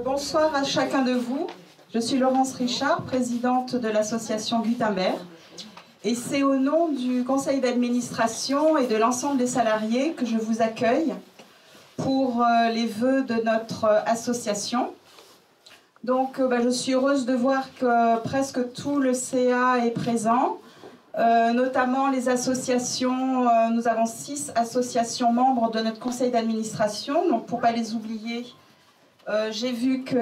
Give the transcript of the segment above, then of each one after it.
Bonsoir à chacun de vous. Je suis Laurence Richard, présidente de l'association Gutenberg. Et c'est au nom du conseil d'administration et de l'ensemble des salariés que je vous accueille pour les vœux de notre association. Donc je suis heureuse de voir que presque tout le CA est présent, notamment les associations. Nous avons 6 associations membres de notre conseil d'administration, donc pour ne pas les oublier, j'ai vu que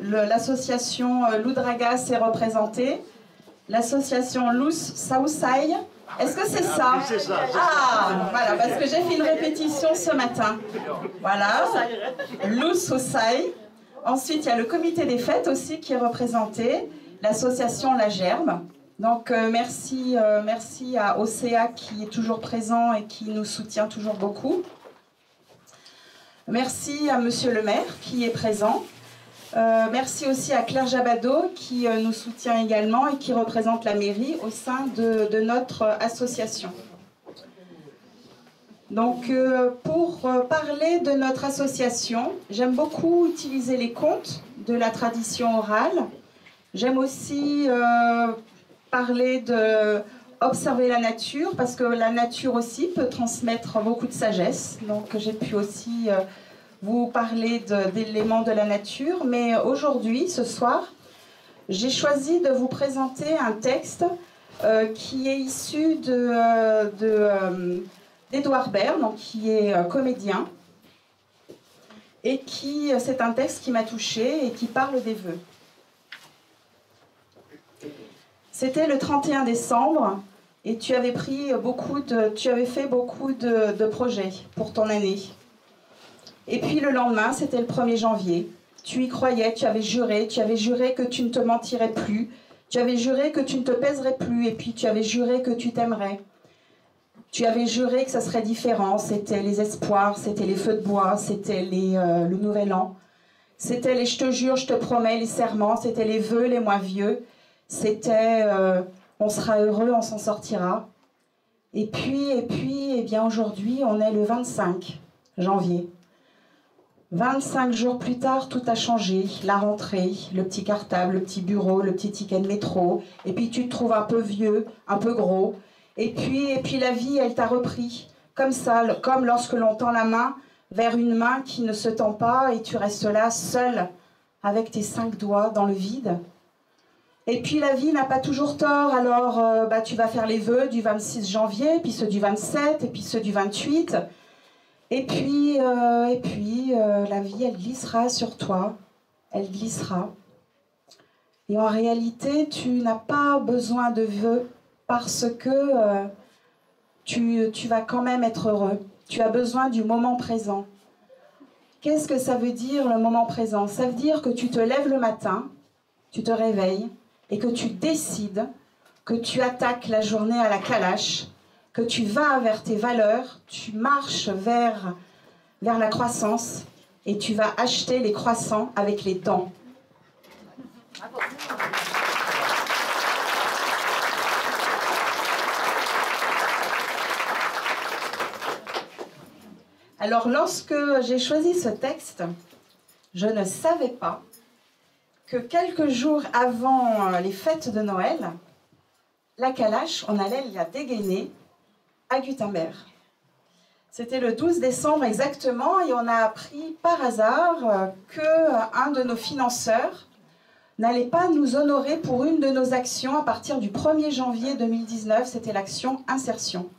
l'association Loudragas est représentée, l'association Luz Sausai. Est-ce que c'est ça? C'est ça. Ah, voilà, parce que j'ai fait une répétition ce matin. Voilà, Luz Sausai. Ensuite, il y a le comité des fêtes aussi qui est représenté, l'association La Gerbe. Donc, merci à OCA qui est toujours présent et qui nous soutient toujours beaucoup. Merci à Monsieur le maire qui est présent. Merci aussi à Claire Jabado qui nous soutient également et qui représente la mairie au sein de notre association. Donc, pour parler de notre association, j'aime beaucoup utiliser les contes de la tradition orale. J'aime aussi parler d'observer la nature, parce que la nature aussi peut transmettre beaucoup de sagesse. Donc, j'ai pu aussi vous parler d'éléments de la nature. Mais aujourd'hui, ce soir, j'ai choisi de vous présenter un texte qui est issu d'Edouard Baird, donc qui est comédien, et c'est un texte qui m'a touchée et qui parle des vœux. C'était le 31 décembre et tu avais fait beaucoup de projets pour ton année. Et puis le lendemain, c'était le 1er janvier. Tu y croyais, tu avais juré que tu ne te mentirais plus, tu avais juré que tu ne te pèserais plus, et puis tu avais juré que tu t'aimerais. Tu avais juré que ça serait différent, c'était les espoirs, c'était les feux de bois, c'était le nouvel an. C'était les je te jure, je te promets, les serments, c'était les vœux les moins vieux. C'était on sera heureux, on s'en sortira. Et puis, eh bien aujourd'hui, on est le 25 janvier. 25 jours plus tard, tout a changé. La rentrée, le petit cartable, le petit bureau, le petit ticket de métro. Et puis tu te trouves un peu vieux, un peu gros. Et puis la vie, elle t'a repris. Comme ça, comme lorsque l'on tend la main vers une main qui ne se tend pas et tu restes là, seul, avec tes 5 doigts dans le vide. Et puis la vie n'a pas toujours tort, alors tu vas faire les vœux du 26 janvier, puis ceux du 27, et puis ceux du 28. Et puis la vie, elle glissera sur toi, elle glissera. Et en réalité, tu n'as pas besoin de vœux parce que tu vas quand même être heureux. Tu as besoin du moment présent. Qu'est-ce que ça veut dire le moment présent? Ça veut dire que tu te lèves le matin, tu te réveilles et que tu décides que tu attaques la journée à la calache, que tu vas vers tes valeurs, tu marches vers la croissance et tu vas acheter les croissants avec les dents. Alors, lorsque j'ai choisi ce texte, je ne savais pas que quelques jours avant les fêtes de Noël, la calache, on allait la dégainer à Gutenberg. C'était le 12 décembre exactement et on a appris par hasard qu'un de nos financeurs n'allait pas nous honorer pour une de nos actions à partir du 1er janvier 2019, c'était l'action Insertion.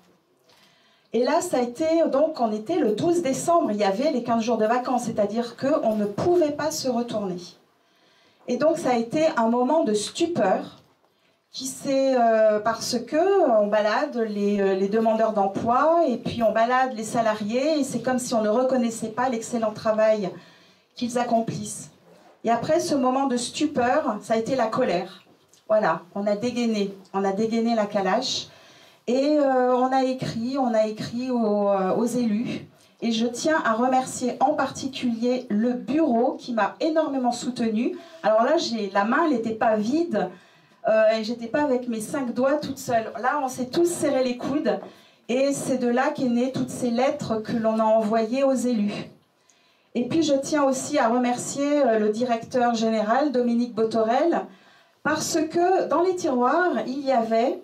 Et là, ça a été, donc on était le 12 décembre, il y avait les 15 jours de vacances, c'est-à-dire qu'on ne pouvait pas se retourner. Et donc ça a été un moment de stupeur, parce qu'on balade les demandeurs d'emploi et puis on balade les salariés et c'est comme si on ne reconnaissait pas l'excellent travail qu'ils accomplissent. Et après ce moment de stupeur, ça a été la colère. Voilà, on a dégainé la calache et on a écrit aux élus. Et je tiens à remercier en particulier le bureau qui m'a énormément soutenue. Alors là, la main, elle n'était pas vide. Et j'étais pas avec mes 5 doigts toute seule. Là, on s'est tous serré les coudes et c'est de là qu'est née toutes ces lettres que l'on a envoyées aux élus. Et puis je tiens aussi à remercier le directeur général, Dominique Botorel, parce que dans les tiroirs, il y avait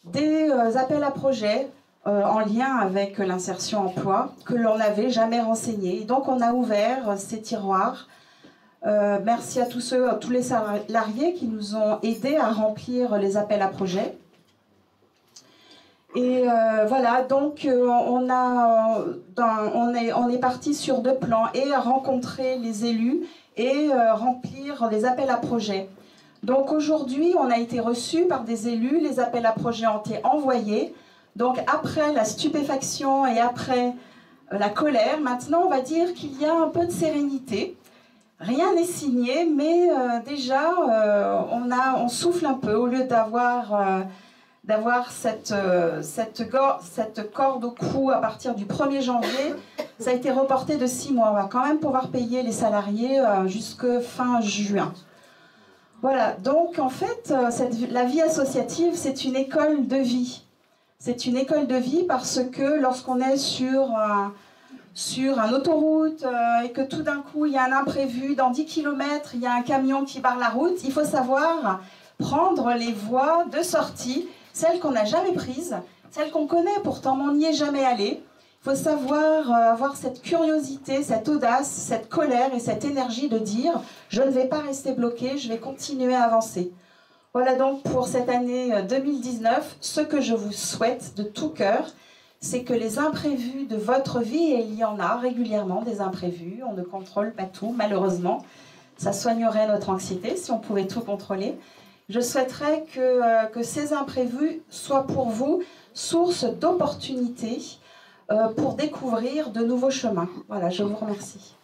des appels à projets en lien avec l'insertion emploi que l'on n'avait jamais renseignés. Et donc on a ouvert ces tiroirs. Merci à tous les salariés qui nous ont aidés à remplir les appels à projets. Et voilà, donc on est parti sur 2 plans, et rencontrer les élus et remplir les appels à projets. Donc aujourd'hui, on a été reçus par des élus, les appels à projets ont été envoyés. Donc après la stupéfaction et après la colère, maintenant on va dire qu'il y a un peu de sérénité. Rien n'est signé, mais déjà on souffle un peu au lieu d'avoir cette corde au cou à partir du 1er janvier. Ça a été reporté de 6 mois. On va quand même pouvoir payer les salariés jusqu'à fin juin. Voilà, donc en fait, la vie associative, c'est une école de vie. C'est une école de vie parce que lorsqu'on est sur une autoroute et que tout d'un coup, il y a un imprévu, dans 10 km, il y a un camion qui barre la route, il faut savoir prendre les voies de sortie, celles qu'on n'a jamais prises, celles qu'on connaît pourtant, mais on n'y est jamais allé. Il faut savoir avoir cette curiosité, cette audace, cette colère et cette énergie de dire « je ne vais pas rester bloqué, je vais continuer à avancer ». Voilà donc pour cette année 2019, ce que je vous souhaite de tout cœur, c'est que les imprévus de votre vie, et il y en a régulièrement des imprévus, on ne contrôle pas tout, malheureusement, ça soignerait notre anxiété si on pouvait tout contrôler. Je souhaiterais que ces imprévus soient pour vous source d'opportunités pour découvrir de nouveaux chemins. Voilà, je vous remercie.